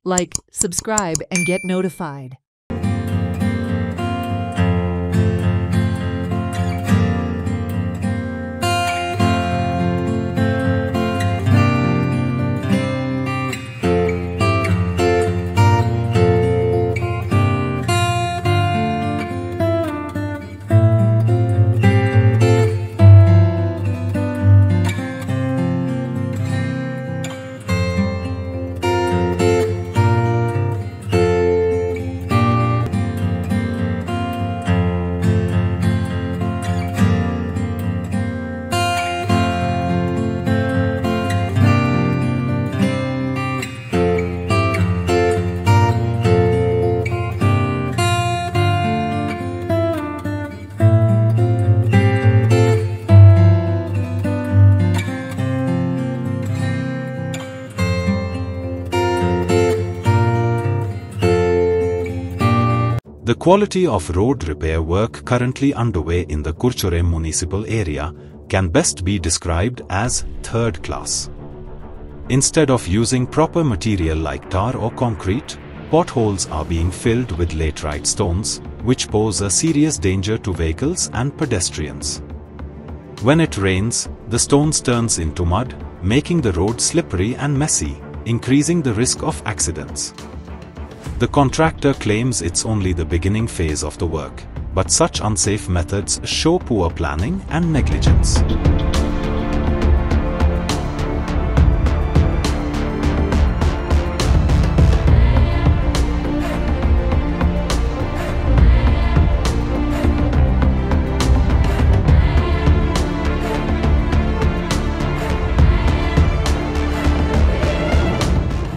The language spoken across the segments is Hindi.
Like, subscribe, and get notified. The quality of road repair work currently underway in the Kurchurem municipal area can best be described as third class. Instead of using proper material like tar or concrete, potholes are being filled with laterite stones, which pose a serious danger to vehicles and pedestrians. When it rains, the stones turns into mud, making the road slippery and messy, increasing the risk of accidents. The contractor claims it's only the beginning phase of the work, but such unsafe methods show poor planning and negligence.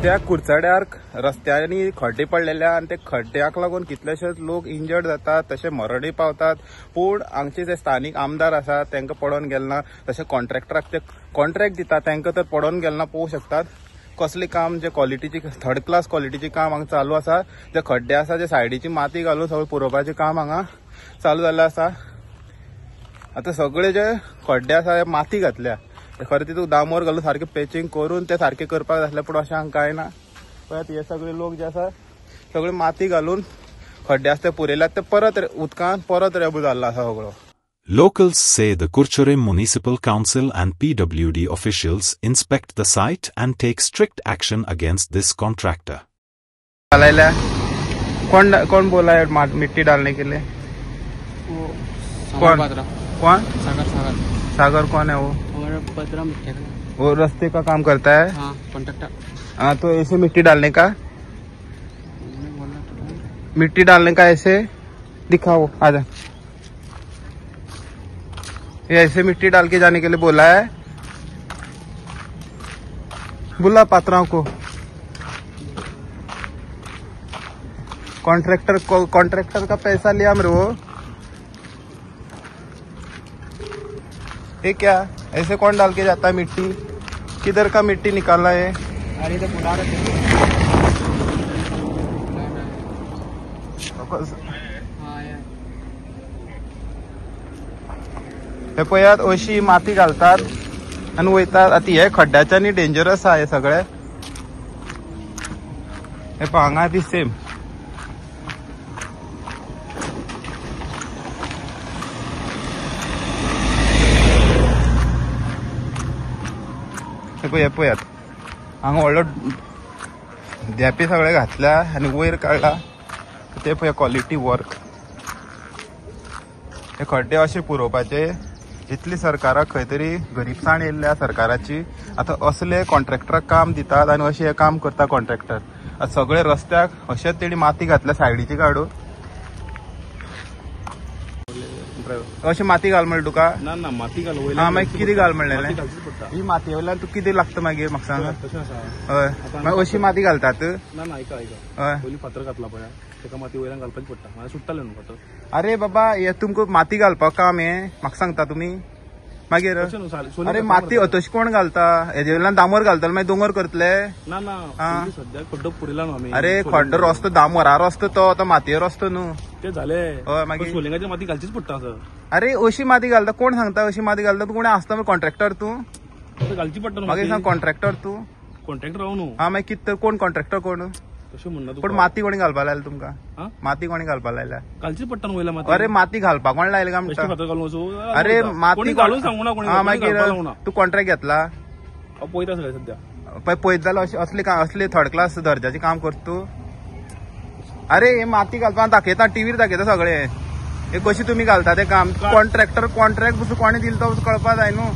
त्या कुर्चाड्यार रस्त्यांनी खड्डे पडलेल्या आणि ते खड्ड्याक लागून कितलेशेच लोक इंजर्ड जातात, तसे मरणय पावतात. पूण हांगचे जे स्थानिक आमदार आसात तांकां पडोवन गेलना, तसे कॉन्ट्रॅक्टराक ते कॉन्ट्रॅक्ट दितात तांकां तर पडोवन गेलना. पळोवंक शकतात कसले काम जे क्वॉलिटीची थर्ड क्लास क्वॉलिटीची काम हांगा चालू आसा. जे खड्डे आसा जे सायडीची माती घालून सगळें पुरोवपाचें काम हांगा चालू जाल्लें आसा. आता सगळे जे खड्डे आसा माती घातल्या, खरें तितूंत डांबोर घालून सारकें पॅचिंग करून ते सारकें करपाक जातलें, पूण अशें हांगा कांय ना. पळयात हे सगळे लोक जे आसा सगळे माती घालून खड्डे आसा ते पुरयल्यात, ते परत उदकांत परत रेबू जाल्लो आसा सगळो. Locals say the Kurchurem Municipal Council and PWD officials inspect the site and take strict action against this contractor. कौन बोला है मिट्टी डालने के लिए? कौन? सागर कौन है वो? वो रास्ते का काम करता है? हाँ, कॉन्ट्रैक्टर. हाँ, तो ऐसे मिट्टी डालने का ऐसे दिखाओ, आजा. ये ऐसे मिट्टी डाल के जाने के लिए बोला है. बुला पात्राओं को. कॉन्ट्रैक्टर का पैसा लिया मेरे वो. ये क्या ऐसे कौन डाल के जाता है मिट्टी? किधर का मिट्टी निकाला है? अरे तो बुला रहे हे पळयात अशी माती घालतात आणि वयतात. आता हे खड्ड्याच्यानी डेंजरस आहे सगळे. हे पहा हांगा ती सेम. हे पळयात हांगा व्हडलो देपे सगळे घातल्या आणि वयर काडला. ते पळय क्वॉलिटी वर्क. हे खड्डे अशे पुरोवपाचे. इतली सरकाराक खंय तरी गरीबसाण येयल्या सरकाराची. आता असले कॉन्ट्रॅक्टराक काम दितात आणि अशें हे काम करता कॉन्ट्रॅक्टर. आता सगळे रस्त्याक अशेंच तेणी माती घातल्या सायडीची काडून. अशें माती घाल म्हणलें तुका? ना माती घाल. हा, मागीर कितें घाल म्हणलें? ही माती वयल्यान तुका कितें लागता मागीर म्हाका सांग. हय, मागीर अशी माती घालतात? हय, फातर घातला पळय ताका माती वयल्यान घालपाची पडटा. म्हाका सुट्टाले न्हू फातर. अरे बाबा, हे तुमकां माती घालपाक काम हे म्हाका सांगता तुमी मागीर? अरे माती तशी कोण घालता? हेजे वयल्यान डांबोर घालतले मागीर दोंगर करतले? सद्या खड्डो पुरयला न्हू आमी. अरे खड्डो रस्तो डांबोरार रस्तो तो आता मातयेर रस्तो न्हू. ते झाले. हय, मागीर सोलिंगाची माती घालचीच पडटा. अरे अशी माती घालता कोण सांगता? अशी माती घालता तू कोण आसता? कॉन्ट्रॅक्टर तू घालची पडटा. मागीर सांग कॉन्ट्रॅक्टर तू. कॉन्ट्रॅक्टर हांव न्हू. हा, मागीर कितें कोण कॉन्ट्रॅक्टर कोण? तशें म्हणना पण तुका माती कोणी घालपा लायला तुमकां हा? माती कोणी घालपा लायल्या घालची पडटा वयल्या माती अरे माती घालपाक कोण लायला काय बेश्टे म्हणटा फातर घालून वचूं अरे कोणी माती घालून सांगू ना कोणी हा, मागीर घालपाक लावूं ना तू कॉन्ट्रॅक्ट घेतला हांव पळयता सगळें सद्या पळयत जाल्यार असले थर्ड क्लास दर्जाचे काम करता तू अरे हे माती घालपाक दाखयता टीव्हीर दाखयता सगळे हे कशी तुम्ही घालता ते काम कॉन्ट्रॅक्टर कॉन्ट्रॅक्ट बसून कोणी दिल तो कळपा जाय न्हू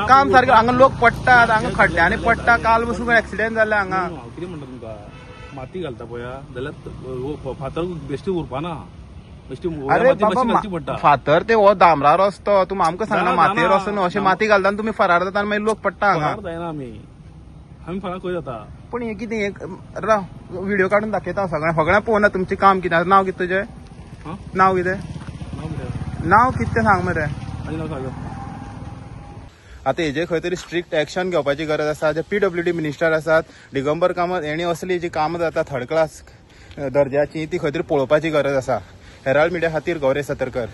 काम सारखें हांगा लोक पडटात हांगा खड्ड्यांनी पडटा काल बसून एक्सिडेंट जाले हांगा हांव कितें म्हणटा तुमकां माती घालता पळया जाल्यार फातर बेश्टी उरपाना बेश्टी अरे माती मातशी घालची पडटा बाबा फातर ते हो दामरा रस्तो तुमी आमकां सांगना ना, मातयेर ना, वचून न्हू अशें माती घालता आनी तुमी फरार जाता आनी मागीर लोक पडटा हांगा फरार जायना आमी फरार खंय जाता पण हे कितें राव व्हिडिओ काडून दाखयता सगळ्या पळोवना तुमचें काम कितें नांव कितें तुजें हा? नांव कितें नांव कितें नांव कितें तें सांग मरे आनी नांव सांग आता हेजे खंय तरी स्ट्रिक्ट एक्शन घेवपाची गरज आसा जे PWD मिनिस्टर आसात दिगंबर कामत हेणी असली जी कामां जाता थर्ड क्लास दर्जाची ती खंय तरी पळोवपाची गरज आसा हेराल्ड मिडिया खातीर गौरेश सतरकर